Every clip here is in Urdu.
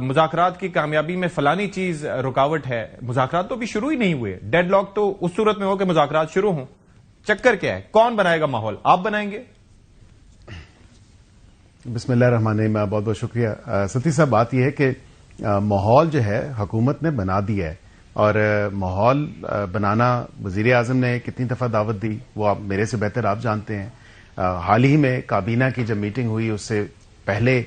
مذاکرات کی کامیابی میں فلانی چیز رکاوٹ ہے. مذاکرات تو ابھی شروع ہی نہیں ہوئے. ڈیڈ لاک تو اس صورت میں ہو کہ مذاکرات شروع ہوں. چکر کیا ہے؟ کون بنائے گا ماحول؟ آپ بنائیں گے؟ بسم اللہ الرحمن الرحیم. بہت بہت شکریہ ستی صاحب. بات یہ ہے کہ ماحول جو ہے حکومت نے بنا دیا ہے, اور ماحول بنانا وزیر اعظم نے کتنی دفعہ دعوت دی وہ آپ میرے سے بہتر آپ جانتے ہیں. حال ہی میں کابینہ کی جب میٹنگ ہوئی اس سے پہلے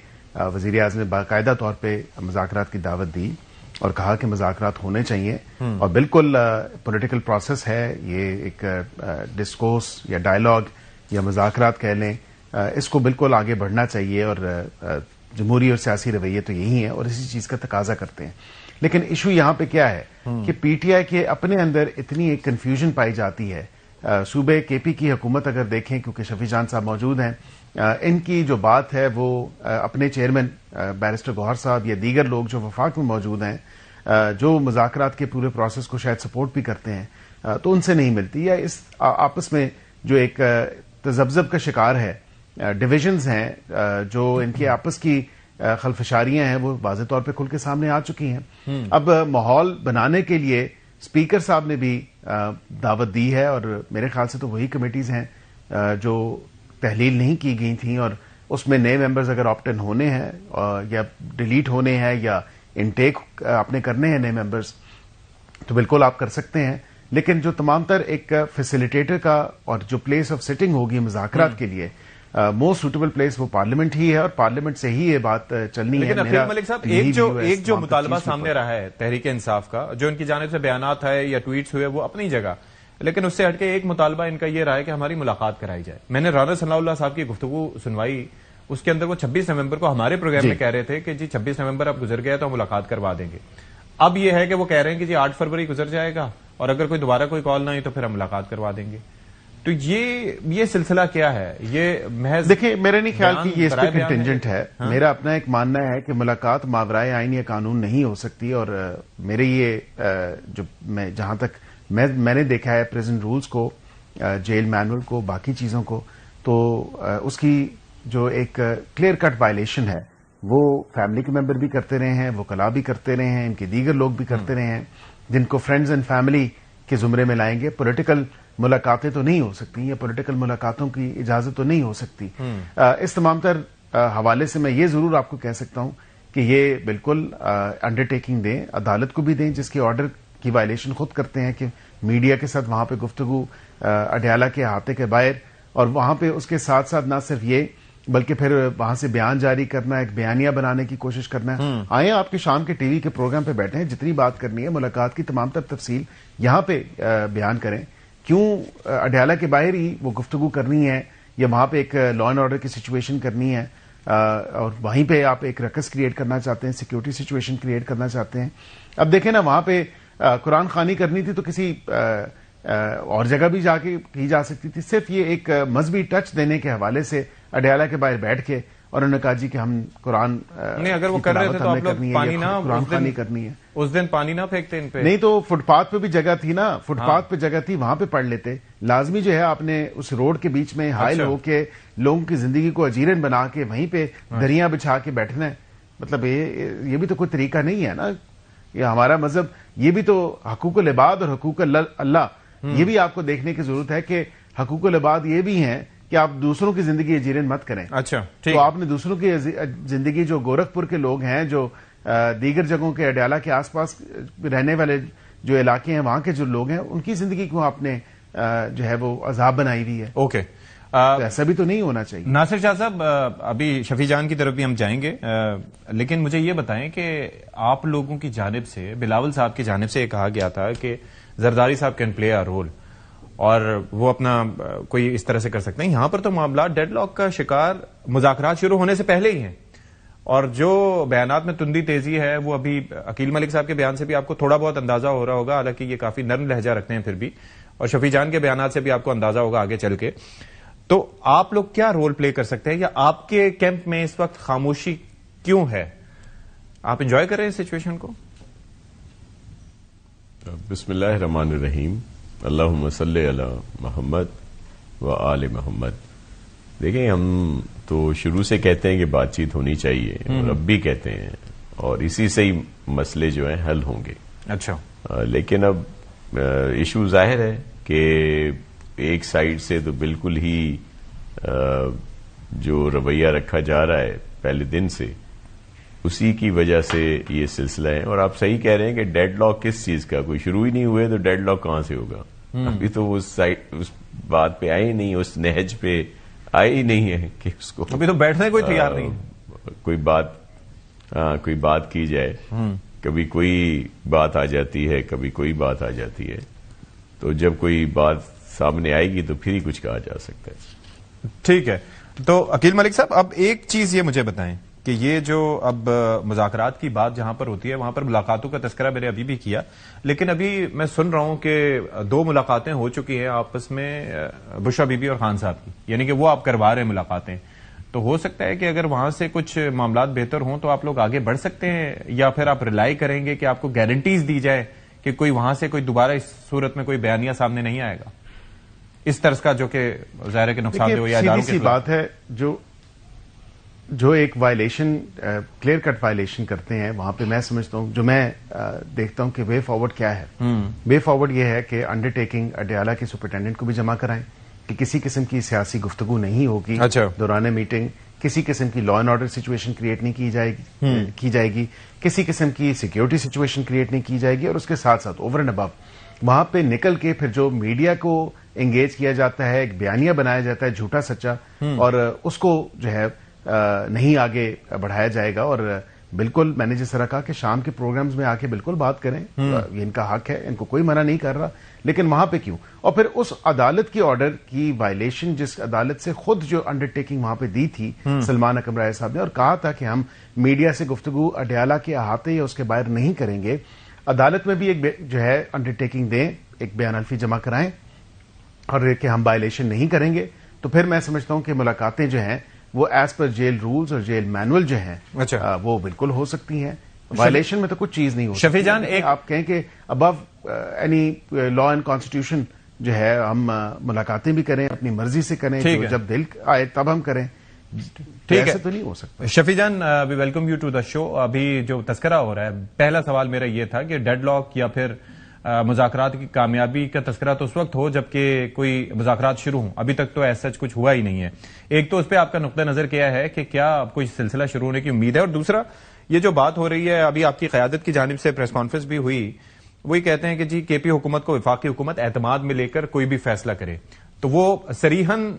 وزیر اعظم نے باقاعدہ طور پہ مذاکرات کی دعوت دی اور کہا کہ مذاکرات ہونے چاہیے, اور بالکل پولیٹیکل پروسیس ہے یہ, ایک ڈسکورس یا ڈائلاگ یا مذاکرات کہہ لیں, اس کو بالکل آگے بڑھنا چاہیے, اور جمہوری اور سیاسی رویے تو یہی ہیں اور اسی چیز کا تقاضا کرتے ہیں. لیکن ایشو یہاں پہ کیا ہے کہ پی ٹی آئی کے اپنے اندر اتنی ایک کنفیوژن پائی جاتی ہے. صوبے کے پی کی حکومت اگر دیکھیں, کیونکہ شفیع جان صاحب موجود ہیں, ان کی جو بات ہے وہ اپنے چیئرمین بیرسٹر گوہر صاحب یا دیگر لوگ جو وفاق میں موجود ہیں, جو مذاکرات کے پورے پروسیس کو شاید سپورٹ بھی کرتے ہیں, تو ان سے نہیں ملتی, یا اس آپس میں جو ایک تذبذب کا شکار ہے, ڈویژنز ہیں جو ان کی آپس کی خلفشاریاں ہیں, وہ واضح طور پہ کھل کے سامنے آ چکی ہیں. اب ماحول بنانے کے لیے اسپیکر صاحب نے بھی دعوت دی ہے, اور میرے خیال سے تو وہی کمیٹیز ہیں جو تحلیل نہیں کی گئی تھیں, اور اس میں نئے ممبرز اگر آپٹ ان ہونے ہیں یا ڈیلیٹ ہونے ہیں یا انٹیک آپ نے کرنے ہیں نئے ممبرز, تو بالکل آپ کر سکتے ہیں. لیکن جو تمام تر ایک فیسیلیٹیٹر کا اور جو پلیس آف سٹنگ ہوگی مذاکرات کے لیے, موسٹ سوٹیبل پلیس وہ پارلیمنٹ ہی ہے, اور پارلیمنٹ سے ہی یہ بات چلنی ہے. لیکن عقیل ملک صاحب, ایک جو مطالبہ سامنے رہا ہے تحریک انصاف کا, جو ان کی جانب سے بیانات ہے یا ٹویٹس ہوئے وہ اپنی جگہ, لیکن اس سے ہٹ کے ایک مطالبہ ان کا یہ رہا ہے کہ ہماری ملاقات کرائی جائے. میں نے رانا ثناء اللہ صاحب کی گفتگو سنوائی, اس کے اندر وہ 26 نومبر کو ہمارے پروگرام میں کہہ رہے تھے کہ جی 26 نومبر اب گزر گیا تو ہم ملاقات کروا دیں گے. اب یہ ہے کہ وہ کہہ رہے ہیں کہ جی 8 فروری گزر جائے گا, اور اگر کوئی دوبارہ کوئی کال نہ ہوئی تو پھر ہم ملاقات کروا دیں گے. تو یہ سلسلہ کیا ہے؟ یہ محض دیکھیں, میرا نہیں خیال کہ یہ اس پہ کنٹینجنٹ ہے. میرا اپنا ایک ماننا ہے کہ ملاقات ماورائے آئین یا قانون نہیں ہو سکتی, اور میرے یہ جو جہاں تک میں نے دیکھا ہے پریزن رولز کو, جیل مینول کو, باقی چیزوں کو, تو اس کی جو ایک کلیئر کٹ وائلیشن ہے وہ فیملی کے ممبر بھی کرتے رہے ہیں, وکلاء بھی کرتے رہے ہیں, ان کے دیگر لوگ بھی کرتے رہے ہیں, جن کو فرینڈز اینڈ فیملی کے زمرے میں لائیں گے. پولیٹیکل ملاقاتیں تو نہیں ہو سکتی, یا پولیٹیکل ملاقاتوں کی اجازت تو نہیں ہو سکتی. اس تمام تر حوالے سے میں یہ ضرور آپ کو کہہ سکتا ہوں کہ یہ بالکل انڈرٹیکنگ دیں, عدالت کو بھی دیں, جس کے آرڈر کی وائلیشن خود کرتے ہیں کہ میڈیا کے ساتھ وہاں پہ گفتگو اڈیالہ کے احاطے کے باہر, اور وہاں پہ اس کے ساتھ ساتھ نہ صرف یہ بلکہ پھر وہاں سے بیان جاری کرنا, ایک بیانیہ بنانے کی کوشش کرنا ہے. آئیں آپ کے شام کے ٹی وی کے پروگرام پہ بیٹھیں, جتنی بات کرنی ہے ملاقات کی تمام تر تفصیل یہاں پہ بیان کریں. کیوں اڈیالہ کے باہر ہی وہ گفتگو کرنی ہے, یا وہاں پہ ایک لا اینڈ آرڈر کی سچویشن کرنی ہے, اور وہیں پہ آپ ایک رکس کریٹ کرنا چاہتے ہیں, سیکیورٹی سچویشن کریٹ کرنا چاہتے ہیں. اب دیکھیں نا, وہاں پہ قرآن خوانی کرنی تھی تو کسی اور جگہ بھی جا کے کی جا سکتی تھی. صرف یہ ایک مذہبی ٹچ دینے کے حوالے سے اڈیالہ کے باہر بیٹھ کے اور انہوں نے کہا جی کہ ہم قرآن نہیں, اگر وہ کر رہے تھے تو آپ لوگ پانی نہ, قرآن خوانی کرنی ہے, اس دن پانی نہ پھینکتے ان پہ. نہیں تو فٹ پاتھ پہ بھی جگہ تھی نا, فٹ پاتھ پہ جگہ تھی, وہاں پہ پڑھ لیتے. لازمی جو ہے آپ نے اس روڈ کے بیچ میں حائل ہو کے لوگوں کی زندگی کو اجیرن بنا کے وہیں پہ دریاں بچھا کے بیٹھنا ہے. مطلب یہ بھی تو کوئی طریقہ نہیں ہے نا. یہ ہمارا مذہب, یہ بھی تو حقوق العباد اور حقوق اللہ, یہ بھی آپ کو دیکھنے کی ضرورت ہے کہ حقوق العباد یہ بھی ہیں کہ آپ دوسروں کی زندگی اجیرن مت کریں. اچھا, تو آپ نے دوسروں کی زندگی, جو گورکھپور کے لوگ ہیں, جو دیگر جگہوں کے اڈیالہ کے آس پاس رہنے والے جو علاقے ہیں وہاں کے جو لوگ ہیں, ان کی زندگی کو آپ نے جو ہے وہ عذاب بنائی ہوئی ہے. اوکے, ایسا بھی تو نہیں ہونا چاہیے. ناصر شاہ صاحب, ابھی شفیع جان کی طرف بھی ہم جائیں گے, لیکن مجھے یہ بتائیں کہ آپ لوگوں کی جانب سے, بلاول صاحب کی جانب سے یہ کہا گیا تھا کہ زرداری صاحب کین پلے اے رول اور وہ اپنا کوئی اس طرح سے کر سکتے ہیں. یہاں پر تو معاملات ڈیڈ لاک کا شکار مذاکرات شروع ہونے سے پہلے ہی ہیں, اور جو بیانات میں تندی تیزی ہے وہ ابھی عقیل ملک صاحب کے بیان سے بھی آپ کو تھوڑا بہت اندازہ ہو رہا ہوگا, حالانکہ یہ کافی نرم لہجہ رکھتے ہیں پھر بھی, اور شفیع جان کے بیانات سے بھی آپ کو اندازہ ہوگا آگے چل کے. تو آپ لوگ کیا رول پلے کر سکتے ہیں, یا آپ کے کیمپ میں اس وقت خاموشی کیوں ہے؟ آپ انجوائے کر رہے ہیں سچویشن کو؟ بسم اللہ الرحمن الرحیم, اللہم صلی علی محمد و آل محمد. دیکھیں, ہم تو شروع سے کہتے ہیں کہ بات چیت ہونی چاہیے, اور اب بھی کہتے ہیں اور اسی سے ہی مسئلے جو ہیں حل ہوں گے. اچھا. لیکن اب ایشو ظاہر ہے کہ ایک سائڈ سے تو بالکل ہی جو رویہ رکھا جا رہا ہے پہلے دن سے, اسی کی وجہ سے یہ سلسلہ ہے. اور آپ صحیح کہہ رہے ہیں کہ ڈیڈ لاک کس چیز کا, کوئی شروع ہی نہیں ہوئے تو ڈیڈ لاک کہاں سے ہوگا؟ ابھی تو اس بات پہ آئے ہی نہیں, اس نہج پہ آئے ہی نہیں ہے کہ اس کو ابھی تو بیٹھنے کوئی تیار نہیں, کوئی بات کی جائے. کبھی کوئی بات آ جاتی ہے, کبھی کوئی بات آ جاتی ہے, تو جب کوئی بات سامنے آئے گی تو پھر ہی کچھ کہا جا سکتا ہے. ٹھیک ہے. تو عقیل ملک صاحب, اب ایک چیز یہ مجھے بتائیں کہ یہ جو اب مذاکرات کی بات جہاں پر ہوتی ہے وہاں پر ملاقاتوں کا تذکرہ میں نے ابھی بھی کیا, لیکن ابھی میں سن رہا ہوں کہ 2 ملاقاتیں ہو چکی ہیں آپس میں بشرا بی بی اور خان صاحب کی, یعنی کہ وہ آپ کروا رہے ہیں ملاقاتیں. تو ہو سکتا ہے کہ اگر وہاں سے کچھ معاملات بہتر ہوں تو آپ لوگ آگے بڑھ سکتے ہیں, یا پھر آپ ریلائی کریں گے کہ آپ کو گارنٹیز دی جائے کہ کوئی وہاں سے کوئی دوبارہ اس صورت میں کوئی بیانیہ سامنے نہیں آئے گا اس طرز کا, جو کہ ظاہر ہے کہ نقصان دہ ہو یا اداروں کی بات ہے. جو ایک وائلیشن, کلیئر کٹ وائلیشن کرتے ہیں وہاں پہ, میں سمجھتا ہوں, جو میں دیکھتا ہوں کہ وے فارورڈ کیا ہے. وے فارورڈ یہ ہے کہ انڈر ٹیکنگ اڈیالہ کے سپرنٹینڈنٹ کو بھی جمع کرائیں, کہ کسی قسم کی سیاسی گفتگو نہیں ہوگی دوران میٹنگ, کسی قسم کی law and order situation create نہیں کی جائے گی, کسی قسم کی سیکیورٹی سچویشن کریٹ نہیں کی جائے گی. اور اس کے ساتھ ساتھ اوور اینڈ ابو وہاں پہ نکل کے پھر جو میڈیا کو انگیج کیا جاتا ہے, ایک بیانیہ بنایا جاتا ہے جھوٹا سچا, اور اس کو جو ہے نہیں آگے بڑھایا جائے گا. اور بالکل میں نے جس طرح کہا کہ شام کے پروگرامز میں آ کے بالکل بات کریں, یہ ان کا حق ہے, ان کو کوئی منع نہیں کر رہا, لیکن وہاں پہ کیوں؟ اور پھر اس عدالت کی آرڈر کی وائلیشن, جس عدالت سے خود جو انڈر ٹیکنگ وہاں پہ دی تھی سلمان اکرم رائے صاحب نے, اور کہا تھا کہ ہم میڈیا سے گفتگو اڈیالہ کے احاطے یا اس کے باہر نہیں کریں گے, عدالت میں بھی ایک جو ہے انڈر ٹیکنگ دیں, ایک بیان الفی جمع کرائیں, اور کہ ہم وائلیشن نہیں کریں گے, تو پھر میں سمجھتا ہوں کہ ملاقاتیں جو ہیں وہ ایز پر جیل رولز اور جیل مینول جو ہیں وہ بالکل ہو سکتی ہیں. وائلیشن میں تو کچھ چیز نہیں ہو سکتی. شفیع جان, ایک آپ کہیں کہ above any law and constitution جو ہے ہم ملاقاتیں بھی کریں, اپنی مرضی سے کریں, جب دل آئے تب ہم کریں, ایسے تو نہیں ہو سکتا. Shafi Jan, we welcome you to the show. ابھی جو تذکرہ ہو رہا ہے, پہلا سوال میرا یہ تھا کہ ڈیڈ لاک یا پھر مذاکرات کی کامیابی کا تذکرہ تو اس وقت ہو جبکہ کوئی مذاکرات شروع ہوں, ابھی تک تو ایسا کچھ ہوا ہی نہیں ہے. ایک تو اس پہ آپ کا نقطہ نظر کیا ہے کہ کیا کوئی سلسلہ شروع ہونے کی امید ہے, اور دوسرا یہ جو بات ہو رہی ہے, ابھی آپ کی قیادت کی جانب سے پریس کانفرنس بھی ہوئی, وہی کہتے ہیں کہ جی کے پی حکومت کو وفاقی حکومت اعتماد میں لے کر کوئی بھی فیصلہ کرے, تو وہ صریحاً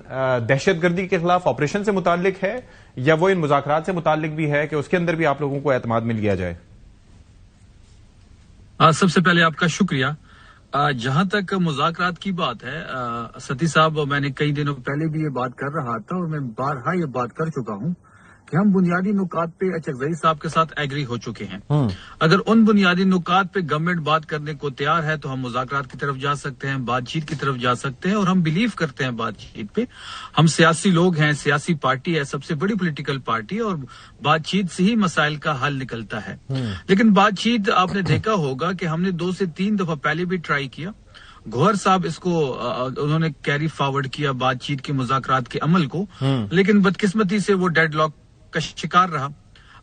دہشت گردی کے خلاف آپریشن سے متعلق ہے یا وہ ان مذاکرات سے متعلق بھی ہے کہ اس کے اندر بھی آپ لوگوں کو اعتماد مل لیا جائے؟ سب سے پہلے آپ کا شکریہ. جہاں تک مذاکرات کی بات ہے ستی صاحب, میں نے کئی دنوں پہلے بھی یہ بات کر رہا تھا اور میں بارہا یہ بات کر چکا ہوں کہ ہم بنیادی نکات پہ اچکزئی صاحب کے ساتھ ایگری ہو چکے ہیں. اگر ان بنیادی نکات پہ گورنمنٹ بات کرنے کو تیار ہے تو ہم مذاکرات کی طرف جا سکتے ہیں, بات چیت کی طرف جا سکتے ہیں, اور ہم بلیو کرتے ہیں بات چیت پہ. ہم سیاسی لوگ ہیں, سیاسی پارٹی ہے, سب سے بڑی پولیٹیکل پارٹی, اور بات چیت سے ہی مسائل کا حل نکلتا ہے. لیکن بات چیت آپ نے دیکھا ہوگا کہ ہم نے 2 سے 3 دفعہ پہلے بھی ٹرائی کیا. گوہر صاحب اس کو انہوں نے کیری فارورڈ کیا بات چیت کے مذاکرات کے عمل کو, لیکن بدقسمتی سے وہ ڈیڈ لاک کا شکار رہا.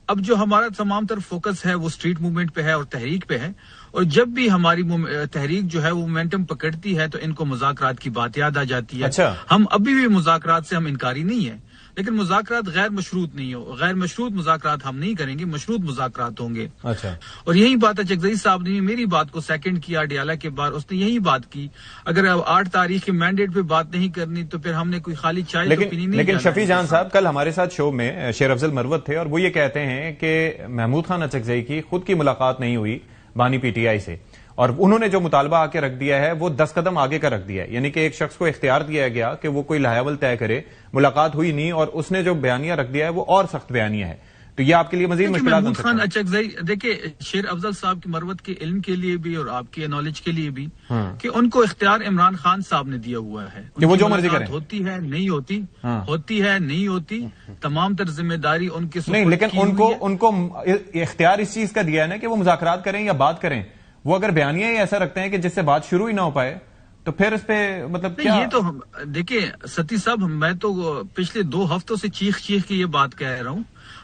اب جو ہمارا تمام تر فوکس ہے وہ اسٹریٹ موومنٹ پہ ہے اور تحریک پہ ہے, اور جب بھی ہماری تحریک جو ہے وہ مومنٹم پکڑتی ہے تو ان کو مذاکرات کی بات یاد آ جاتی ہے. ہم ابھی بھی مذاکرات سے ہم انکاری نہیں ہے, لیکن مذاکرات غیر مشروط نہیں ہو, غیر مشروط مذاکرات ہم نہیں کریں گے, مشروط مذاکرات ہوں گے. اور یہی بات ہے اچکزئی صاحب نے میری بات کو سیکنڈ کیا اڈیالہ کے بعد, اس نے یہی بات کی اگر 8 تاریخ کے مینڈیٹ پہ بات نہیں کرنی تو پھر ہم نے کوئی خالی چائے تو پینی نہیں. لیکن شفیع جان صاحب کل ہمارے ساتھ شو میں شیر افضل مروت تھے, اور وہ یہ کہتے ہیں کہ محمود خان اچکزئی کی خود کی ملاقات نہیں ہوئی بانی پی ٹی آئی سے, اور انہوں نے جو مطالبہ آ کے رکھ دیا ہے وہ 10 قدم آگے کا رکھ دیا ہے, یعنی کہ ایک شخص کو اختیار دیا گیا کہ وہ کوئی لاحول طے کرے, ملاقات ہوئی نہیں, اور اس نے جو بیانیہ رکھ دیا ہے وہ اور سخت بیانیہ ہے. تو یہ آپ کے لیے مزید مشکلات بن سکتے ہیں. اچکزئی دیکھیں, شیر افضل صاحب کی مروت کے علم کے لیے بھی اور آپ کے نالج کے لیے بھی کہ ان کو اختیار عمران خان صاحب نے دیا ہوا ہے کہ وہ جو مرضی کریں, ہوتی ہے نہیں ہوتی, ہوتی ہے نہیں ہوتی, تمام تر ذمہ داری ان کے نہیں, لیکن ان کو اختیار اس چیز کا دیا ہے نا کہ وہ مذاکرات کریں یا بات کریں. وہ اگر بیانیہ ہی ایسا رکھتے ہیں کہ جس سے بات شروع ہی نہ ہو پائے تو پھر اس پہ مطلب کیا؟ یہ تو دیکھیں ستی صاحب, میں تو پچھلے 2 ہفتوں سے چیخ کے یہ بات کہہ رہا ہوں,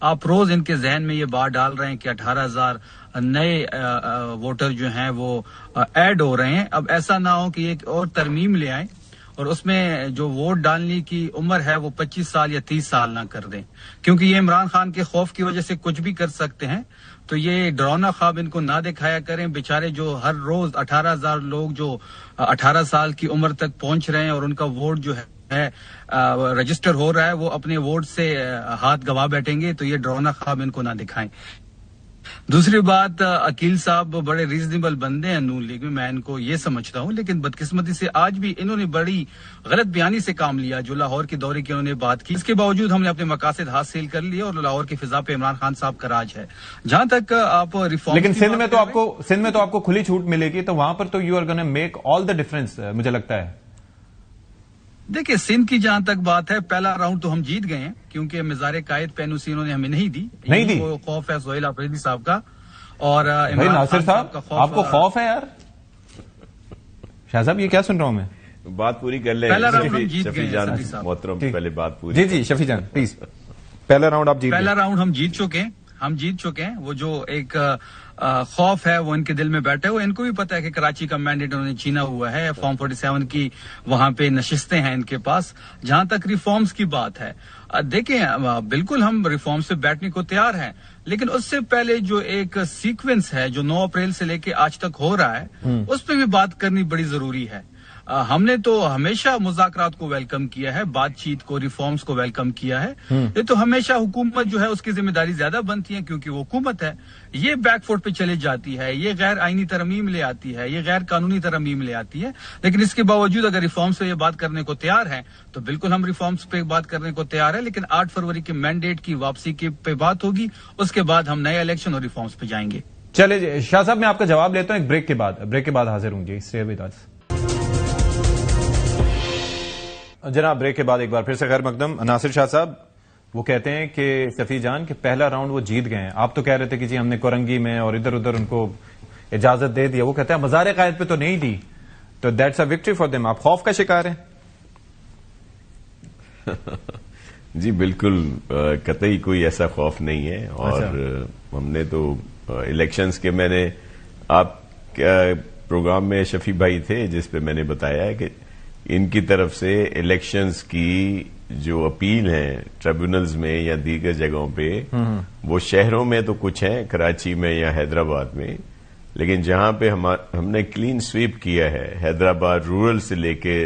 آپ روز ان کے ذہن میں یہ بات ڈال رہے ہیں کہ 18,000 نئے ووٹر جو ہیں وہ ایڈ ہو رہے ہیں. اب ایسا نہ ہو کہ ایک اور ترمیم لے آئیں اور اس میں جو ووٹ ڈالنے کی عمر ہے وہ 25 سال یا 30 سال نہ کر دیں, کیونکہ یہ عمران خان کے خوف کی وجہ سے کچھ بھی کر سکتے ہیں. تو یہ ڈراؤنا خواب ان کو نہ دکھایا کریں. بیچارے جو ہر روز 18,000 لوگ جو 18 سال کی عمر تک پہنچ رہے ہیں اور ان کا ووٹ جو ہے رجسٹر ہو رہا ہے, وہ اپنے ووٹ سے ہاتھ گوا بیٹھیں گے. تو یہ ڈراؤنا خواب ان کو نہ دکھائیں. دوسری بات, عقیل صاحب بڑے ریزنیبل بندے ہیں نون لیگ میں ان کو یہ سمجھتا ہوں, لیکن بدقسمتی سے آج بھی انہوں نے بڑی غلط بیانی سے کام لیا. جو لاہور کے دورے کی انہوں نے بات کی, اس کے باوجود ہم نے اپنے مقاصد حاصل کر لیے اور لاہور کی فضا پہ عمران خان صاحب کا راج ہے. جہاں تک آپ ریفارم, لیکن سندھ میں تو آپ کو کھلی چھوٹ ملے گی, تو وہاں پر تو you are gonna make all the difference مجھے لگتا ہے. دیکھیں سندھ کی جہاں تک بات ہے, پہلا راؤنڈ تو ہم جیت گئے ہیں کیونکہ مزار قائد پینوسی انہوں نے ہمیں نہیں دی. وہ خوف ہے سہیل آفریدی صاحب کا اور ناصر صاحب آپ کو خوف ہے یار. شاہ صاحب یہ کیا سن رہا ہوں میں, بات پوری کر لیں. پہلا راؤنڈ ہم جیت شفیع جان گئے محترم, پہلے بات پوری. جی شفیع جان پلیز. پہلا راؤنڈ آپ جیت گئے. پہلا راؤنڈ ہم جیت چکے ہیں. وہ جو ایک خوف ہے وہ ان کے دل میں بیٹھا ہوا. ان کو بھی پتا ہے کہ کراچی کا مینڈیٹ انہوں نے چھینا ہوا ہے. فارم 47 کی وہاں پہ نشستیں ہیں ان کے پاس. جہاں تک ریفارمز کی بات ہے, دیکھیں بالکل ہم ریفارم سے بیٹھنے کو تیار ہیں, لیکن اس سے پہلے جو ایک سیکوینس ہے جو 9 اپریل سے لے کے آج تک ہو رہا ہے, اس پہ بھی بات کرنی بڑی ضروری ہے. ہم نے تو ہمیشہ مذاکرات کو ویلکم کیا ہے, بات چیت کو, ریفارمز کو ویلکم کیا ہے. یہ تو ہمیشہ حکومت جو ہے اس کی ذمہ داری زیادہ بنتی ہے کیونکہ وہ حکومت ہے. یہ بیک فوٹ پہ چلے جاتی ہے, یہ غیر آئینی ترمیم لے آتی ہے, یہ غیر قانونی ترمیم لے آتی ہے. لیکن اس کے باوجود اگر ریفارمز پہ یہ بات کرنے کو تیار ہیں تو بالکل ہم ریفارمز پہ بات کرنے کو تیار ہے. لیکن 8 فروری کے مینڈیٹ کی واپسی پہ بات ہوگی, اس کے بعد ہم نئے الیکشن اور ریفارمز پہ جائیں گے. چلے شاہ صاحب میں آپ کا جواب لیتا ہوں ایک بریک کے بعد حاضر ہوں. جی اسٹے ود اس. جناب بریک کے بعد ایک بار پھر سے خیر مقدم. ناصر شاہ صاحب وہ کہتے ہیں کہ شفیع جان کہ پہلا راؤنڈ وہ جیت گئے ہیں. آپ تو کہہ رہے تھے کہ جی ہم نے کورنگی میں اور ادھر ادھر ان کو اجازت دے دیا. وہ کہتے ہیں مزار قائد پہ تو نہیں دی, تو that's a victory for them. آپ خوف کا شکار ہیں؟ جی بالکل قطعی کوئی ایسا خوف نہیں ہے. اور ہم نے تو الیکشنز کے, میں نے آپ پروگرام میں شفیع بھائی تھے جس پہ میں نے بتایا ہے کہ ان کی طرف سے الیکشنز کی جو اپیل ہیں ٹریبونلز میں یا دیگر جگہوں پہ, وہ شہروں میں تو کچھ ہیں, کراچی میں یا حیدرآباد میں, لیکن جہاں پہ ہم نے کلین سویپ کیا ہے حیدرآباد رورل سے لے کے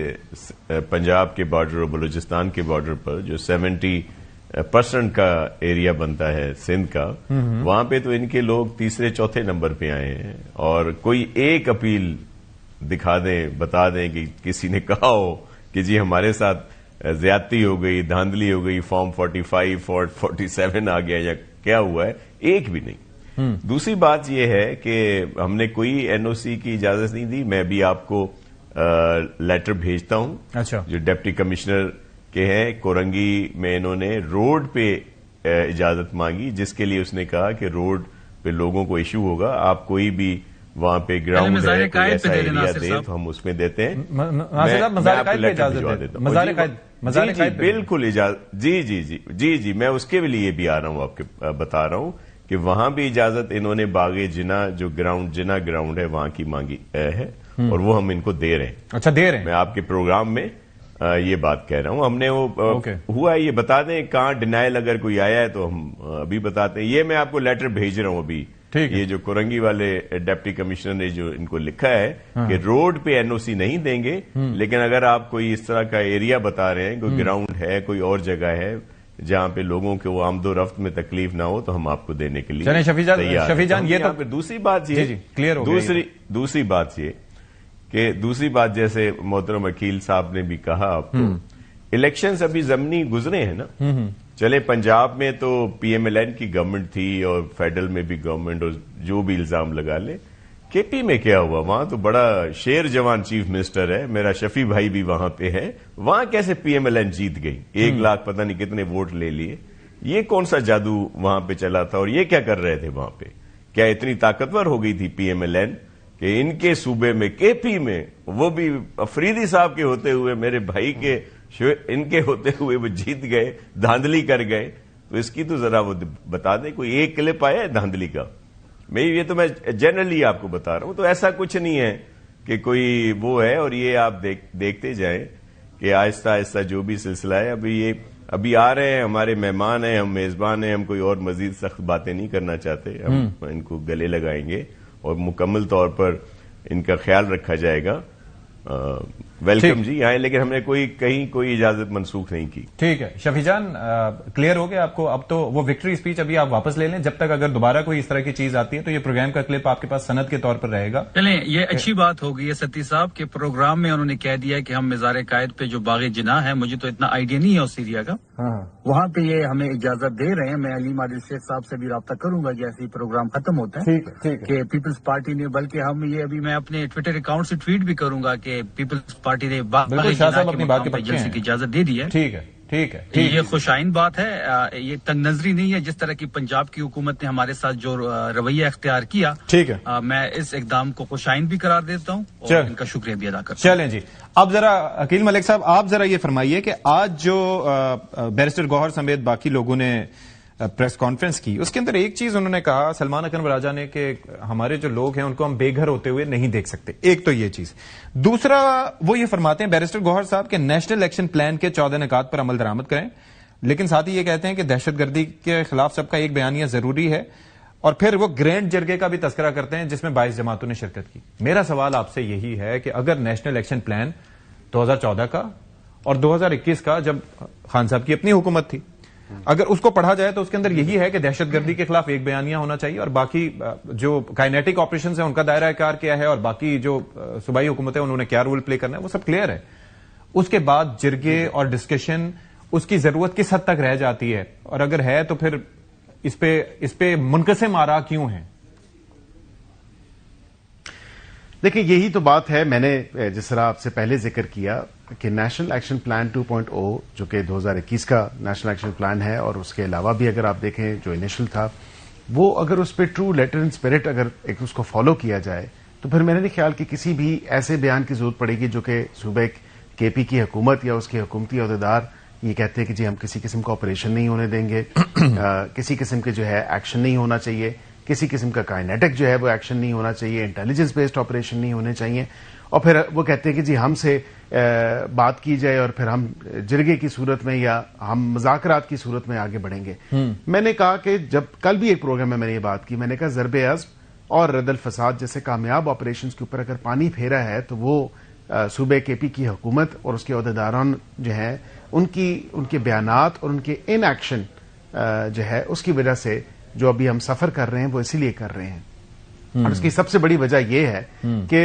پنجاب کے بارڈر اور بلوچستان کے بارڈر پر جو 70% کا ایریا بنتا ہے سندھ کا, وہاں پہ تو ان کے لوگ تیسرے چوتھے نمبر پہ آئے ہیں. اور کوئی ایک اپیل دکھا دیں, بتا دیں کہ کسی نے کہا ہو کہ جی ہمارے ساتھ زیادتی ہو گئی, دھاندلی ہو گئی, فارم 45 اور 47 آ گیا یا کیا ہوا ہے, ایک بھی نہیں. دوسری بات یہ ہے کہ ہم نے کوئی NOC کی اجازت نہیں دی. میں بھی آپ کو لیٹر بھیجتا ہوں. اچھا. جو ڈپٹی کمشنر کے ہیں کورنگی میں, انہوں نے روڈ پہ اجازت مانگی جس کے لیے اس نے کہا کہ روڈ پہ لوگوں کو ایشو ہوگا, آپ کوئی بھی وہاں پہ گراؤنڈ ہے کوئی ایسا ایریا دے تو ہم اس میں دیتے ہیں. جی بالکل اجازت, جی میں اس کے لیے بھی آ رہا ہوں, آپ کے بتا رہا ہوں کہ وہاں بھی اجازت انہوں نے باغ جنا جو جنا گراؤنڈ ہے وہاں کی مانگی ہے, اور وہ ہم ان کو دے رہے ہیں. اچھا دے رہے ہیں. میں آپ کے پروگرام میں یہ بات کہہ رہا ہوں. ہم نے وہ ہوا ہے, یہ بتا دیں کہاں ڈینائل اگر کوئی آیا ہے تو ہم ابھی بتاتے ہیں. یہ میں آپ کو لیٹر بھیج رہا ہوں ابھی, یہ جو کورنگی والے ڈپٹی کمشنر نے جو ان کو لکھا ہے کہ روڈ پہ NOC نہیں دیں گے, لیکن اگر آپ کوئی اس طرح کا ایریا بتا رہے ہیں, کوئی گراؤنڈ ہے, کوئی اور جگہ ہے جہاں پہ لوگوں کے وہ آمد و رفت میں تکلیف نہ ہو, تو ہم آپ کو دینے کے لیے شفیع جان یہ تو دوسری بات یہ کلیئر ہو گئی. دوسری بات یہ کہ دوسری بات جیسے محترم وکیل صاحب نے بھی کہا, آپ کو الیکشنز ابھی ضمنی گزرے ہیں نا. چلے پنجاب میں تو PMLN کی گورنمنٹ تھی اور فیڈرل میں بھی گورنمنٹ, اور جو بھی الزام لگا لے. KP میں کیا ہوا, وہاں تو بڑا شیر جوان چیف منسٹر ہے, میرا شفیع بھائی بھی وہاں پہ ہے. وہاں کیسے PMLN جیت گئی, 1 لاکھ پتہ نہیں کتنے ووٹ لے لیے. یہ کون سا جادو وہاں پہ چلا تھا, اور یہ کیا کر رہے تھے وہاں پہ؟ کیا اتنی طاقتور ہو گئی تھی PMLN کہ ان کے صوبے میں KP میں, وہ بھی افریدی صاحب کے ہوتے ہوئے, میرے بھائی کے ان کے ہوتے ہوئے وہ جیت گئے, دھاندلی کر گئے. تو اس کی تو ذرا وہ بتا دیں، کوئی ایک کلپ آیا ہے دھاندلی کا؟ یہ تو میں جنرلی آپ کو بتا رہا ہوں، تو ایسا کچھ نہیں ہے کہ کوئی وہ ہے، اور یہ آپ دیکھتے جائیں کہ آہستہ آہستہ جو بھی سلسلہ ہے، ابھی آ رہے ہیں ہمارے مہمان ہیں، ہم میزبان ہیں، ہم کوئی اور مزید سخت باتیں نہیں کرنا چاہتے، ہم ان کو گلے لگائیں گے اور مکمل طور پر ان کا خیال رکھا جائے گا. ویلکم جی آئیں، لیکن ہم نے کہیں کوئی اجازت منسوخ نہیں کی. ٹھیک ہے شفیع جان، کلیئر ہو گیا آپ کو؟ اب تو وہ وکٹری اسپیچ ابھی آپ واپس لے لیں، جب تک اگر دوبارہ کوئی اس طرح کی چیز آتی ہے تو یہ پروگرام کا کلپ آپ کے پاس سند کے طور پر رہے گا. چلیں، یہ اچھی بات ہو گئی ہے ستی صاحب کے پروگرام میں انہوں نے کہہ دیا کہ ہم مزار قائد پہ جو باغ جناح ہے، مجھے تو اتنا آئیڈیا نہیں ہے اس ایریا کا، وہاں پہ یہ ہمیں اجازت دے رہے ہیں. میں علیم عادل شیخ صاحب سے بھی رابطہ کروں گا جیسے ہی پروگرام ختم ہوتا ہے کہ پیپلز پارٹی نے، بلکہ ہم یہ ابھی میں اپنے ٹویٹر اکاؤنٹ سے ٹویٹ بھی کروں گا کہ پیپلز پارٹی نے اپنی بات کے جلسے کی اجازت دے دی ہے. ٹھیک ہے ٹھیک ہے، یہ خوش آئند بات ہے، یہ تنگ نظری نہیں ہے جس طرح کی پنجاب کی حکومت نے ہمارے ساتھ جو رویہ اختیار کیا. ٹھیک ہے، میں اس اقدام کو خوش آئند بھی قرار دیتا ہوں اور ان کا شکریہ بھی ادا کرتا ہوں. چلیں جی، اب ذرا عقیل ملک صاحب آپ ذرا یہ فرمائیے کہ آج جو بیرسٹر گوہر سمیت باقی لوگوں نے پریس کانفرنس کی، اس کے اندر ایک چیز انہوں نے کہا، سلمان اکرم راجہ نے، کہ ہمارے جو لوگ ہیں ان کو ہم بے گھر ہوتے ہوئے نہیں دیکھ سکتے. ایک تو یہ چیز. دوسرا وہ یہ فرماتے ہیں بیرسٹر گوہر صاحب کے نیشنل ایکشن پلان کے 14 نکات پر عمل درآمد کریں، لیکن ساتھ ہی یہ کہتے ہیں کہ دہشت گردی کے خلاف سب کا ایک بیانیہ ضروری ہے، اور پھر وہ گرینڈ جرگے کا بھی تذکرہ کرتے ہیں جس میں 22 جماعتوں نے شرکت کی. میرا سوال آپ سے یہی ہے کہ اگر نیشنل ایکشن پلان 2014 کا اور 2021 کا، جب خان صاحب کی اپنی حکومت تھی، اگر اس کو پڑھا جائے تو اس کے اندر یہی ہے کہ دہشت گردی کے خلاف ایک بیانیہ ہونا چاہیے، اور باقی جو کائنیٹک آپریشنز ہیں ان کا دائرہ کار کیا ہے، اور باقی جو صوبائی حکومتیں انہوں نے کیا رول پلے کرنا ہے، وہ سب کلیئر ہے. اس کے بعد جرگے اور ڈسکشن، اس کی ضرورت کس حد تک رہ جاتی ہے، اور اگر ہے تو پھر اس پہ منقسم آراء کیوں ہیں؟ دیکھیں یہی تو بات ہے. میں نے جس طرح آپ سے پہلے ذکر کیا کہ نیشنل ایکشن پلان 2.0 جو کہ 2021 کا نیشنل ایکشن پلان ہے، اور اس کے علاوہ بھی اگر آپ دیکھیں جو انیشل تھا، وہ اگر اس پہ ٹرو لیٹر اینڈ اسپرٹ اگر اس کو فالو کیا جائے تو پھر میرے نہیں خیال کہ کسی بھی ایسے بیان کی ضرورت پڑے گی جو کہ صوبے کے پی کی حکومت یا اس کے حکومتی عہدیدار یہ کہتے ہیں کہ جی ہم کسی قسم کا آپریشن نہیں ہونے دیں گے، کسی قسم کے جو ہے ایکشن نہیں ہونا چاہیے، کسی قسم کا کائنیٹک جو ہے وہ ایکشن نہیں ہونا چاہیے، انٹیلیجنس بیسڈ آپریشن نہیں ہونے چاہیے، اور پھر وہ کہتے ہیں کہ جی ہم سے بات کی جائے اور پھر ہم جرگے کی صورت میں یا ہم مذاکرات کی صورت میں آگے بڑھیں گے. میں نے کہا کہ جب کل بھی ایک پروگرام میں نے یہ بات کی، میں نے کہا ضرب عزم اور رد الفساد جیسے کامیاب آپریشنز کے اوپر اگر پانی پھیرا ہے تو وہ صوبے کے پی کی حکومت اور اس کے عہدیداران جو ہیں ان کے بیانات اور ان کے ان ایکشن جو ہے اس کی وجہ سے جو ابھی ہم سفر کر رہے ہیں وہ اسی لیے کر رہے ہیں. اور اس کی سب سے بڑی وجہ یہ ہے کہ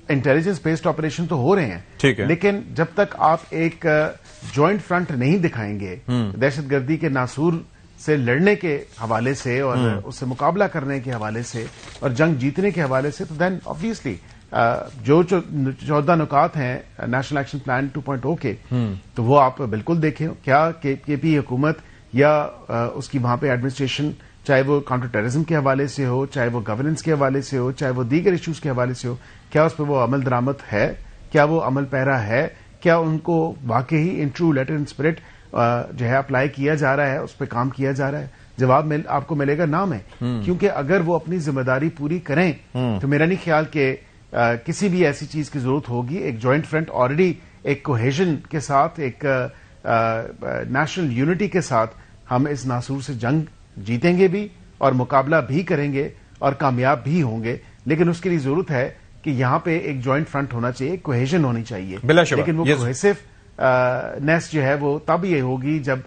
انٹیلیجنس بیسڈ آپریشن تو ہو رہے ہیں، لیکن جب تک آپ ایک جوائنٹ فرنٹ نہیں دکھائیں گے دہشت گردی کے ناسور سے لڑنے کے حوالے سے اور اس سے مقابلہ کرنے کے حوالے سے اور جنگ جیتنے کے حوالے سے، تو دین آبویسلی جو 14 نکات ہیں نیشنل ایکشن پلان 2.0 کے، تو وہ آپ بالکل دیکھیں. کیا کے پی حکومت یا اس کی وہاں پہ ایڈمنسٹریشن، چاہے وہ کاؤنٹر ٹیررزم کے حوالے سے ہو، چاہے وہ گورننس کے حوالے سے ہو، چاہے وہ دیگر ایشوز کے حوالے سے ہو، کیا اس پہ وہ عمل درآمد ہے؟ کیا وہ عمل پیرا ہے؟ کیا ان کو واقعی in true letter and spirit جو ہے اپلائی کیا جا رہا ہے، اس پہ کام کیا جا رہا ہے؟ جواب آپ کو ملے گا نام ہے. کیونکہ اگر وہ اپنی ذمہ داری پوری کریں تو میرا نہیں خیال کہ کسی بھی ایسی چیز کی ضرورت ہوگی. ایک جوائنٹ فرنٹ آلریڈی ایک کوہیژن کے ساتھ، ایک نیشنل یونٹی کے ساتھ ہم اس ناسور سے جنگ جیتیں گے بھی اور مقابلہ بھی کریں گے اور کامیاب بھی ہوں گے. لیکن اس کے لیے ضرورت ہے کہ یہاں پہ ایک جوائنٹ فرنٹ ہونا چاہیے، ایک کوہیژن ہونی چاہیے. لیکن وہ کوہیسو نیس جو ہے وہ تب یہ ہوگی جب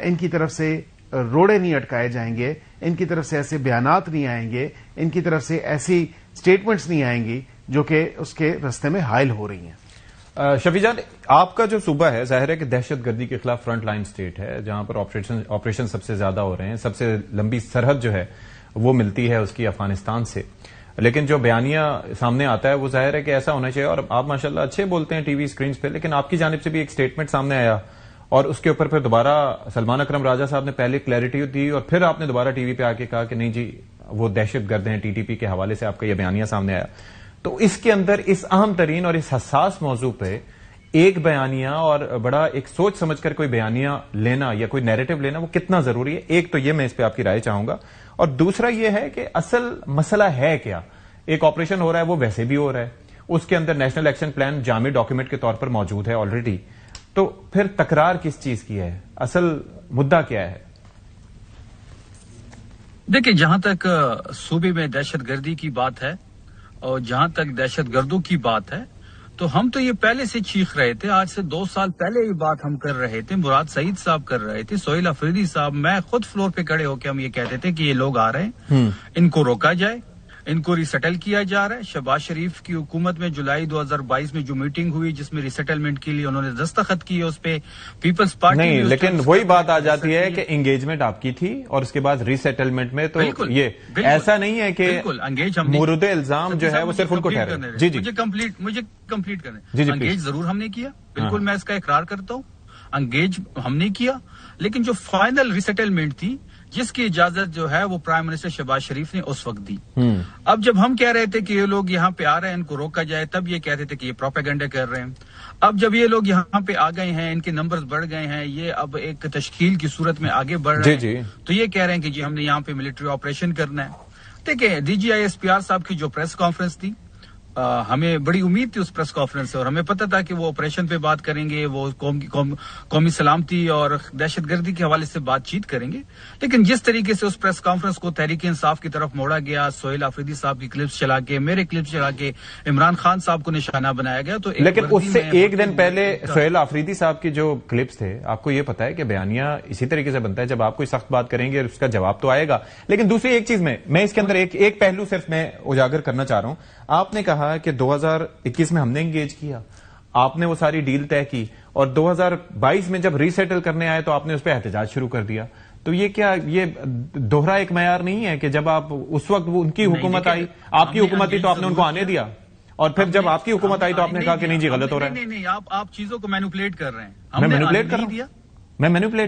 ان کی طرف سے روڑے نہیں اٹکائے جائیں گے، ان کی طرف سے ایسے بیانات نہیں آئیں گے، ان کی طرف سے ایسی سٹیٹمنٹس نہیں آئیں گی جو کہ اس کے رستے میں حائل ہو رہی ہیں. شفیع جان، آپ کا جو صوبہ ہے ظاہر ہے کہ دہشت گردی کے خلاف فرنٹ لائن سٹیٹ ہے، جہاں پر آپریشن سب سے زیادہ ہو رہے ہیں. سب سے لمبی سرحد جو ہے وہ ملتی ہے اس کی افغانستان سے. لیکن جو بیانیہ سامنے آتا ہے وہ ظاہر ہے کہ ایسا ہونا چاہیے. اور آپ ماشاءاللہ اچھے بولتے ہیں ٹی وی اسکرینز پہ، لیکن آپ کی جانب سے بھی ایک سٹیٹمنٹ سامنے آیا اور اس کے اوپر پھر دوبارہ سلمان اکرم راجہ صاحب نے پہلے کلیئرٹی دی اور پھر آپ نے دوبارہ ٹی وی پہ آ کے کہا کہ نہیں جی وہ دہشت گرد ہیں. ٹی ٹی پی کے حوالے سے آپ کا یہ بیانیہ سامنے آیا. تو اس کے اندر اس اہم ترین اور اس حساس موضوع پہ ایک بیانیہ اور بڑا ایک سوچ سمجھ کر کوئی بیانیہ لینا یا کوئی نیریٹو لینا وہ کتنا ضروری ہے؟ ایک تو یہ میں اس پہ آپ کی رائے چاہوں گا، اور دوسرا یہ ہے کہ اصل مسئلہ ہے کیا؟ ایک آپریشن ہو رہا ہے، وہ ویسے بھی ہو رہا ہے، اس کے اندر نیشنل ایکشن پلان جامع ڈاکیومنٹ کے طور پر موجود ہے آلریڈی، تو پھر تکرار کس چیز کی ہے؟ اصل مدعا کیا ہے؟ دیکھیں، جہاں تک صوبے میں دہشت گردی کی بات ہے اور جہاں تک دہشت گردوں کی بات ہے، تو ہم تو یہ پہلے سے چیخ رہے تھے، آج سے 2 سال پہلے یہ بات ہم کر رہے تھے، مراد سعید صاحب کر رہے تھے، سہیل افریدی صاحب، میں خود فلور پہ کھڑے ہو کے ہم یہ کہتے تھے کہ یہ لوگ آ رہے ہیں، ان کو روکا جائے، ان کو ریسیٹل کیا جا رہا ہے۔ شہباز شریف کی حکومت میں جولائی 2022 میں جو میٹنگ ہوئی جس میں ریسیٹلمنٹ کے لیے انہوں نے دستخط کیے، اس پہ پیپلز پارٹی نہیں، لیکن وہی بات آ جاتی ہے کہ انگیجمنٹ آپ کی تھی اور اس کے بعد ریسیٹلمنٹ میں تو یہ ایسا نہیں ہے کہ مورد الزام جو ہے وہ صرف ان کو ٹھہرے۔ جی جی مجھے کمپلیٹ کرنے، انگیج ضرور ہم نے کیا، بالکل میں اس کا اقرار کرتا ہوں، انگیج ہم نے کیا، لیکن جو فائنل ریسیٹلمنٹ تھی جس کی اجازت جو ہے وہ پرائم منسٹر شہباز شریف نے اس وقت دی۔ اب جب ہم کہہ رہے تھے کہ یہ لوگ یہاں پہ آ رہے ہیں، ان کو روکا جائے، تب یہ کہتے تھے کہ یہ پروپیگنڈا کر رہے ہیں۔ اب جب یہ لوگ یہاں پہ آ گئے ہیں، ان کے نمبرز بڑھ گئے ہیں، یہ اب ایک تشکیل کی صورت میں آگے بڑھ رہے ہیں، تو یہ کہہ رہے ہیں کہ جی ہم نے یہاں پہ ملٹری آپریشن کرنا ہے۔ دیکھیں، D G I S P R صاحب کی جو پریس کانفرنس تھی، ہمیں بڑی امید تھی اس پریس کانفرنس سے، اور ہمیں پتا تھا کہ وہ آپریشن پہ بات کریں گے، وہ قومی سلامتی اور دہشت گردی کے حوالے سے بات چیت کریں گے، لیکن جس طریقے سے اس پریس کانفرنس کو تحریک انصاف کی طرف موڑا گیا، سہیل آفریدی صاحب کی کلپس چلا کے، میرے کلپس چلا کے عمران خان صاحب کو نشانہ بنایا گیا، تو لیکن اس سے ایک دن پہلے سہیل آفریدی صاحب کی جو کلپس تھے، آپ کو یہ پتا ہے کہ بیانیہ اسی طریقے سے بنتا ہے، جب آپ کوئی سخت بات کریں گے اس کا جواب تو آئے گا۔ لیکن دوسری ایک چیز میں اس کے اندر ایک پہلو صرف میں اجاگر کرنا چاہ رہا ہوں۔ آپ نے کہا کہ 2021 میں ہم نے انگیج کیا، آپ نے وہ ساری ڈیل طے کی، اور 2022 میں جب ریسیٹل کرنے آئے تو آپ نے اس پہ احتجاج شروع کر دیا۔ تو یہ کیا یہ دوہرا ایک معیار نہیں ہے کہ جب آپ اس وقت ان کی حکومت آئی، آپ کی حکومت تھی تو آپ نے ان کو آنے دیا، اور پھر جب آپ کی حکومت آئی تو آپ نے کہا کہ نہیں جی غلط ہو رہا ہے؟ نہیں، آپ چیزوں کو مینوپولیٹ کر رہے ہیں۔ میں مینوپولیٹ کر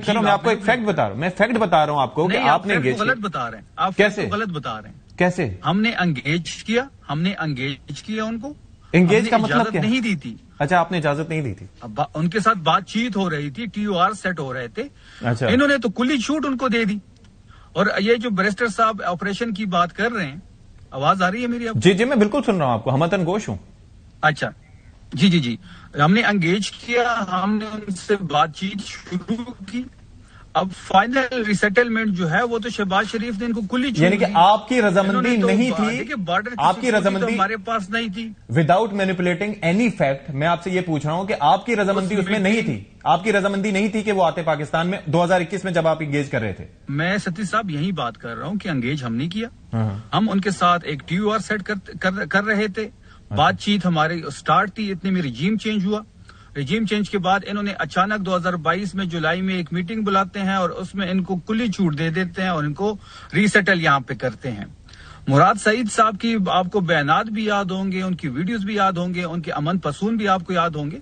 رہا ہوں، میں آپ کو ایک فیکٹ بتا رہا ہوں، میں فیکٹ بتا رہا ہوں آپ کو کہ آپ نے انگیج غلط بتا رہے ہیں، آپ کیسے غلط بتا رہے ہیں؟ کیسے ہم نے انگیج کیا ان کو، انگیج کا مطلب کیا؟ نہیں دی تھی۔ اچھا، آپ نے اجازت نہیں دی تھی؟ ان کے ساتھ بات چیت ہو رہی تھی، ٹی او آر سیٹ ہو رہے تھے، اچھا، انہوں نے تو کلی چھوٹ ان کو دے دی۔ اور یہ جو بیرسٹر صاحب آپریشن کی بات کر رہے ہیں، آواز آ رہی ہے میری؟ جی جی، میں بالکل سن رہا ہوں آپ کو، ہمتن گوش ہوں۔ اچھا، جی، ہم نے انگیج کیا، ہم نے ان سے بات چیت شروع کی، اب فائنل ریسیٹلمنٹ جو ہے وہ تو شہباز شریف نے ان کو کلی چھوٹ، یعنی کہ آپ کی رضامندی نہیں تھی، آپ کی رضامندی ہمارے پاس نہیں تھی، وداؤٹ مینیپولیٹنگ اینی فیکٹ۔ میں آپ سے یہ پوچھ رہا ہوں کہ آپ کی رضامندی اس میں نہیں تھی، آپ کی رضامندی نہیں تھی کہ وہ آتے پاکستان میں 2021 میں جب آپ انگیج کر رہے تھے؟ میں ستی صاحب یہی بات کر رہا ہوں کہ انگیج ہم نہیں کیا، ہم ان کے ساتھ ایک ٹی او آر سیٹ کر رہے تھے، بات چیت ہماری سٹارٹ تھی، اتنے میں رجیم چینج ہوا، رجیم چینج کے بعد انہوں نے اچانک 2022 میں جولائی میں ایک میٹنگ بلاتے ہیں اور اس میں ان کو کلی چھوٹ دے دیتے ہیں اور ان کو ریسیٹل یہاں پہ کرتے ہیں۔ مراد سعید صاحب کی آپ کو بیانات بھی یاد ہوں گے، ان کی ویڈیوز بھی یاد ہوں گے، ان کے امن پسون بھی آپ کو یاد ہوں گے،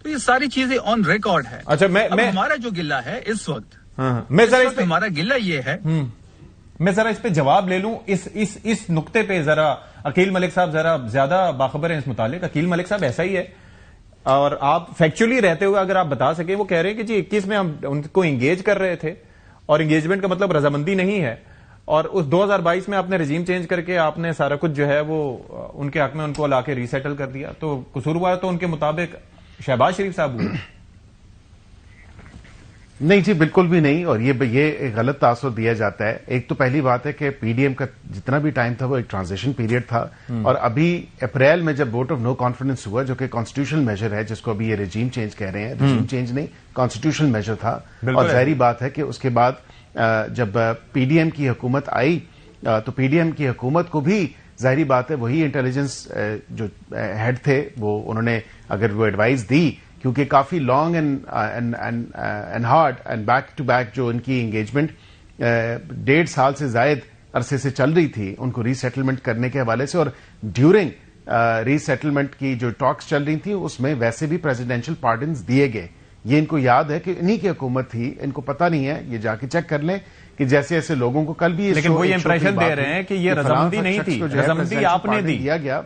تو یہ ساری چیزیں آن ریکارڈ ہے۔ اچھا، ہمارا جو گلہ ہے اس وقت، ہمارا گلہ یہ ہے، میں ذرا اس پہ جواب لے لوں، اس نقطے پہ ذرا عقیل ملک صاحب ذرا زیادہ باخبر ہیں اس متعلق۔ عقیل ملک صاحب ایسا ہی ہے، اور آپ فیکچولی رہتے ہوئے اگر آپ بتا سکیں، وہ کہہ رہے ہیں کہ جی 21 میں ہم ان کو انگیج کر رہے تھے، اور انگیجمنٹ کا مطلب رضامندی نہیں ہے، اور اس 2022 میں آپ نے رجیم چینج کر کے آپ نے سارا کچھ جو ہے وہ ان کے حق میں ان کو لا کے ریسیٹل کر دیا، تو قصوروار تو ان کے مطابق شہباز شریف صاحب ہوئے۔ نہیں جی، بالکل بھی نہیں، اور یہ ایک غلط تاثر دیا جاتا ہے۔ ایک تو پہلی بات ہے کہ پی ڈی ایم کا جتنا بھی ٹائم تھا وہ ایک ٹرانزیشن پیریڈ تھا، اور ابھی اپریل میں جب ووٹ آف نو کانفیڈنس ہوا، جو کہ کانسٹیٹیوشنل میجر ہے، جس کو ابھی یہ رجیم چینج کہہ رہے ہیں، رجیم چینج نہیں، کانسٹیٹیوشنل میجر تھا، اور ظاہری بات ہے کہ اس کے بعد جب پی ڈی ایم کی حکومت آئی تو پی ڈی ایم کی حکومت کو بھی ظاہری بات ہے وہی انٹیلیجنس جو ہیڈ تھے وہ انہوں نے اگر وہ ایڈوائز دی، کیونکہ کافی long and hard and back to back جو ان کی انگیجمنٹ 1.5 سال سے زائد عرصے سے چل رہی تھی ان کو ری سیٹلمنٹ کرنے کے حوالے سے، اور ڈیورنگ ری سیٹلمنٹ کی جو ٹاکس چل رہی تھی اس میں ویسے بھی پریزیڈینشل پارڈنز دیے گئے۔ یہ ان کو یاد ہے کہ انہی کی حکومت تھی، ان کو پتہ نہیں ہے، یہ جا کے چیک کر لیں کہ جیسے ایسے لوگوں کو کل بھی، لیکن وہ یہ امپریشن دے رہے ہیں کہ یہ رضامندی نہیں تھی، رضامندی آپ نے دی۔ دیا گیا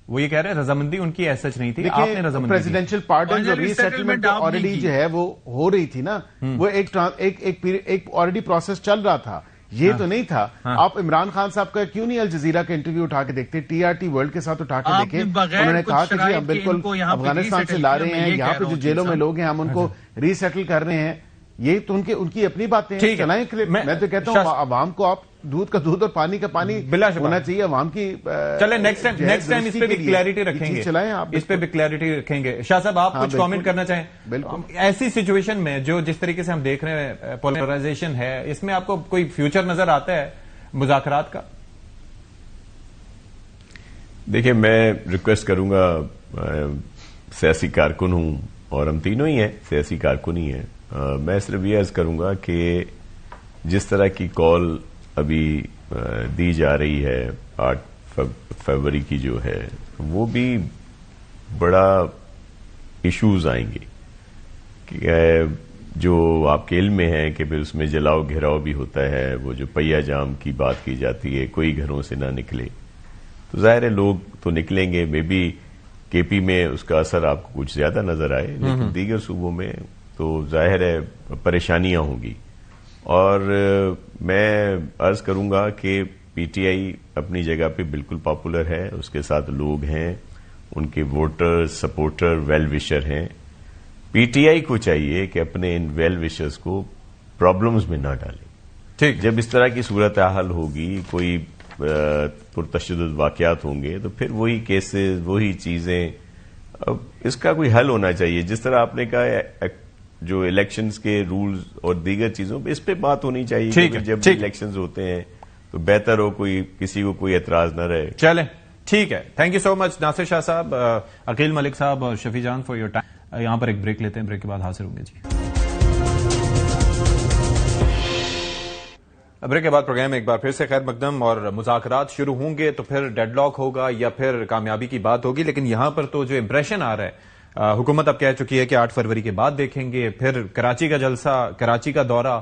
وہ یہ کہہ رہے ہیں رضامندی ان کی ایسا نہیں تھی، آپ نے رضامندی پریزیڈینشیل پارڈن اور ری سیٹلمنٹ آلریڈی جو ہے وہ ہو رہی تھی نا، وہ ایک آلریڈی پروسیس چل رہا تھا، یہ تو نہیں تھا. آپ عمران خان صاحب کا کیوں نہیں الجزیرہ کا انٹرویو اٹھا کے دیکھتے، ٹی آر ٹی ورلڈ کے ساتھ اٹھا کے دیکھیں. انہوں نے کہا کہ جی ہم بالکل افغانستان سے لا رہے ہیں، یہاں پہ جو جیلوں میں لوگ ہیں ہم ان کو ری سیٹل کر رہے ہیں. یہ تو ان کی اپنی باتیں ہیں، چلائیں. میں تو کہتا ہوں عوام کو آپ دودھ کا دودھ اور پانی کا پانی ہونا چاہیے عوام کی. چلیں نیکسٹ ٹائم اس پہ بھی کلیئرٹی رکھیں گے، چلائیں آپ اس پہ بھی کلیئرٹی رکھیں گے. شاہ صاحب آپ کچھ کامنٹ کرنا چاہیں؟ بالکل. ایسی سچویشن میں جو جس طریقے سے ہم دیکھ رہے ہیں پولرائزیشن ہے، اس میں آپ کو کوئی فیوچر نظر آتا ہے مذاکرات کا؟ دیکھیں میں ریکویسٹ کروں گا، سیاسی کارکن ہوں اور ہم تینوں ہی ہیں سیاسی کارکن ہی ہیں. میں صرف یہ عرض کروں گا کہ جس طرح کی کال ابھی دی جا رہی ہے 8 فروری کی جو ہے، وہ بھی بڑا ایشوز آئیں گے کہ جو آپ کے علم میں ہے کہ پھر اس میں جلاؤ گھیراؤ بھی ہوتا ہے. وہ جو پہیا جام کی بات کی جاتی ہے، کوئی گھروں سے نہ نکلے، تو ظاہر ہے لوگ تو نکلیں گے. مے بی کے پی میں اس کا اثر آپ کو کچھ زیادہ نظر آئے، لیکن دیگر صوبوں میں تو ظاہر ہے پریشانیاں ہوں گی. اور میں عرض کروں گا کہ پی ٹی آئی اپنی جگہ پہ بالکل پاپولر ہے، اس کے ساتھ لوگ ہیں، ان کے ووٹر سپورٹر ویل وشر ہیں. پی ٹی آئی کو چاہیے کہ اپنے ان ویل وشرز کو پرابلمز میں نہ ڈالیں. ٹھیک، جب اس طرح کی صورتحال ہوگی، کوئی پرتشدد واقعات ہوں گے، تو پھر وہی کیسز وہی چیزیں، اس کا کوئی حل ہونا چاہیے. جس طرح آپ نے کہا جو الیکشنز کے رولز اور دیگر چیزوں پہ اس پہ بات ہونی چاہیے کہ جب الیکشنز ہوتے ہیں تو بہتر ہو کسی کو کوئی اعتراض نہ رہے. چلیں ٹھیک ہے. تھینک یو سو مچ ناصر شاہ صاحب، عقیل ملک صاحب اور شفیع جان فار یور ٹائم. یہاں پر ایک بریک لیتے ہیں، بریک کے بعد حاضر ہوں گے. جی بریک کے بعد پروگرام میں ایک بار پھر سے خیر مقدم. اور مذاکرات شروع ہوں گے تو پھر ڈیڈ لاک ہوگا یا پھر کامیابی کی بات ہوگی، لیکن یہاں پر تو جو امپریشن آ رہا ہے، حکومت اب کہہ چکی ہے کہ 8 فروری کے بعد دیکھیں گے. پھر کراچی کا جلسہ، کراچی کا دورہ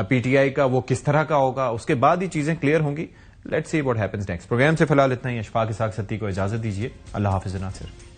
پی ٹی آئی کا وہ کس طرح کا ہوگا، اس کے بعد ہی چیزیں کلیئر ہوں گی. Let's see what happens next. Program سے فی الحال اتنا ہی. اشفاق اسحاق ستی کو اجازت دیجیے. اللہ حافظ ناصر.